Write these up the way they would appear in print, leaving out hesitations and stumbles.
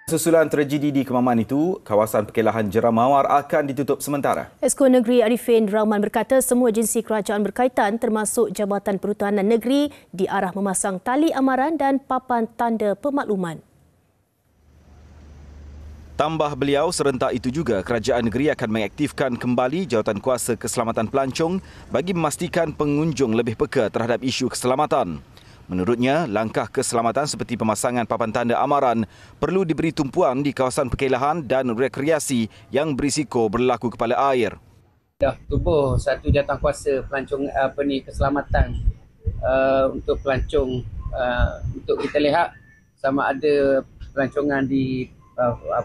Susulan tragedi di Kemaman itu, kawasan perkelahan Jeram Mawar akan ditutup sementara. Esko Negeri Arifin Rahman berkata semua agensi kerajaan berkaitan termasuk Jabatan Perhutanan Negeri diarah memasang tali amaran dan papan tanda pemakluman. Tambah beliau, serentak itu juga kerajaan negeri akan mengaktifkan kembali Jawatankuasa Keselamatan Pelancong bagi memastikan pengunjung lebih peka terhadap isu keselamatan. Menurutnya, langkah keselamatan seperti pemasangan papan tanda amaran perlu diberi tumpuan di kawasan perkelahan dan rekreasi yang berisiko berlaku kepala air. Dah tubuh satu jawatankuasa pelancong keselamatan untuk pelancong untuk kita lihat sama ada pelancongan di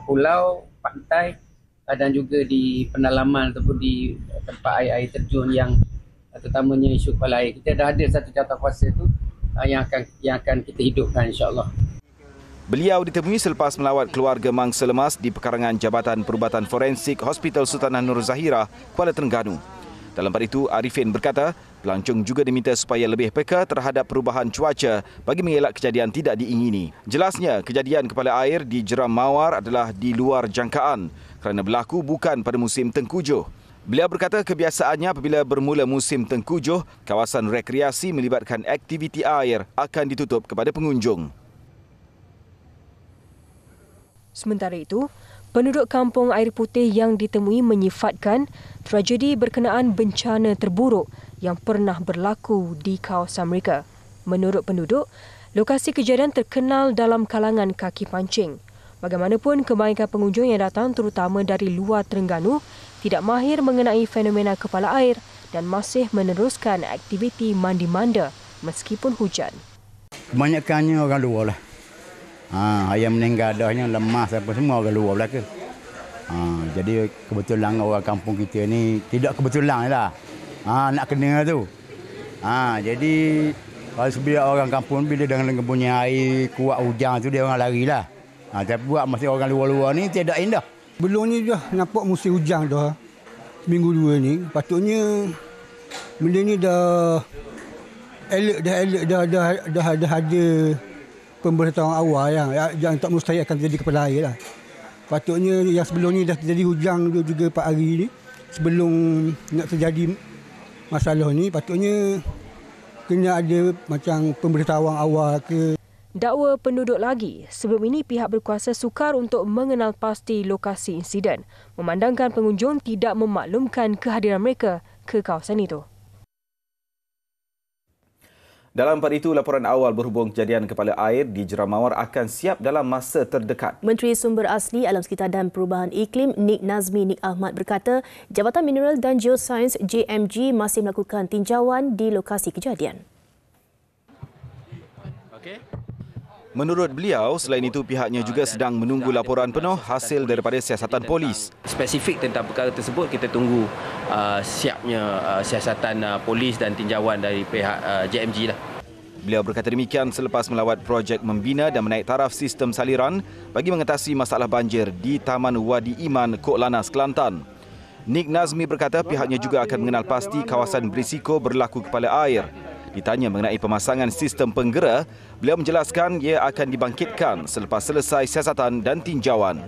pulau, pantai dan juga di pendalaman ataupun di tempat air terjun yang terutamanya isu kepala air. Kita dah ada satu jawatankuasa itu yang akan kita hidupkan, insya-Allah. Beliau ditemui selepas melawat keluarga mangsa lemas di pekarangan Jabatan Perubatan Forensik Hospital Sultanah Nur Zahirah, Kuala Terengganu. Dalam pada itu, Arifin berkata, pelancong juga diminta supaya lebih peka terhadap perubahan cuaca bagi mengelak kejadian tidak diingini. Jelasnya, kejadian kepala air di Jeram Mawar adalah di luar jangkaan kerana berlaku bukan pada musim tengkujuh. Beliau berkata kebiasaannya apabila bermula musim tengkujuh, kawasan rekreasi melibatkan aktiviti air akan ditutup kepada pengunjung. Sementara itu, penduduk kampung Air Putih yang ditemui menyifatkan tragedi berkenaan bencana terburuk yang pernah berlaku di kawasan mereka. Menurut penduduk, lokasi kejadian terkenal dalam kalangan kaki pancing. Bagaimanapun, kebanyakan pengunjung yang datang terutama dari luar Terengganu tidak mahir mengenai fenomena kepala air dan masih meneruskan aktiviti mandi-manda meskipun hujan. Kebanyakannya orang luar lah. Yang meninggal dahnya lemas apa semua orang luar belaka. Jadi kebetulan orang kampung kita ni tidak kebetulan lah. Nak kena tu. Jadi kalau sebiar orang kampung bila dengan punya air kuat hujan tu dia orang larilah. Tapi buat masih orang luar-luar ni tidak indah. Belum ni dah nampak musim hujan dah. Minggu dua ni. Patutnya benda ni dah alert dah ada pemberitahuan awal yang tak mustahil akan terjadi kepala air lah. Patutnya yang sebelum ni dah terjadi hujan juga 4 hari ni. Sebelum nak terjadi masalah ni patutnya kena ada macam pemberitahuan awal ke. Dakwa penduduk lagi, sebelum ini pihak berkuasa sukar untuk mengenal pasti lokasi insiden, memandangkan pengunjung tidak memaklumkan kehadiran mereka ke kawasan itu. Dalam pada itu, laporan awal berhubung kejadian kepala air di Jeram Mawar akan siap dalam masa terdekat. Menteri Sumber Asli, Alam Sekitar dan Perubahan Iklim Nik Nazmi Ahmad berkata, Jabatan Mineral dan Geosains JMG masih melakukan tinjauan di lokasi kejadian. Menurut beliau, selain itu pihaknya juga sedang menunggu laporan penuh hasil daripada siasatan polis. Spesifik tentang perkara tersebut, kita tunggu siapnya siasatan polis dan tinjauan dari pihak JMG lah. Beliau berkata demikian selepas melawat projek membina dan menaik taraf sistem saliran bagi mengatasi masalah banjir di Taman Wadi Iman, Kok Lanaz, Kelantan. Nik Nazmi berkata pihaknya juga akan mengenal pasti kawasan berisiko berlaku kepala air. Ditanya mengenai pemasangan sistem penggera, beliau menjelaskan ia akan dibangkitkan selepas selesai siasatan dan tinjauan.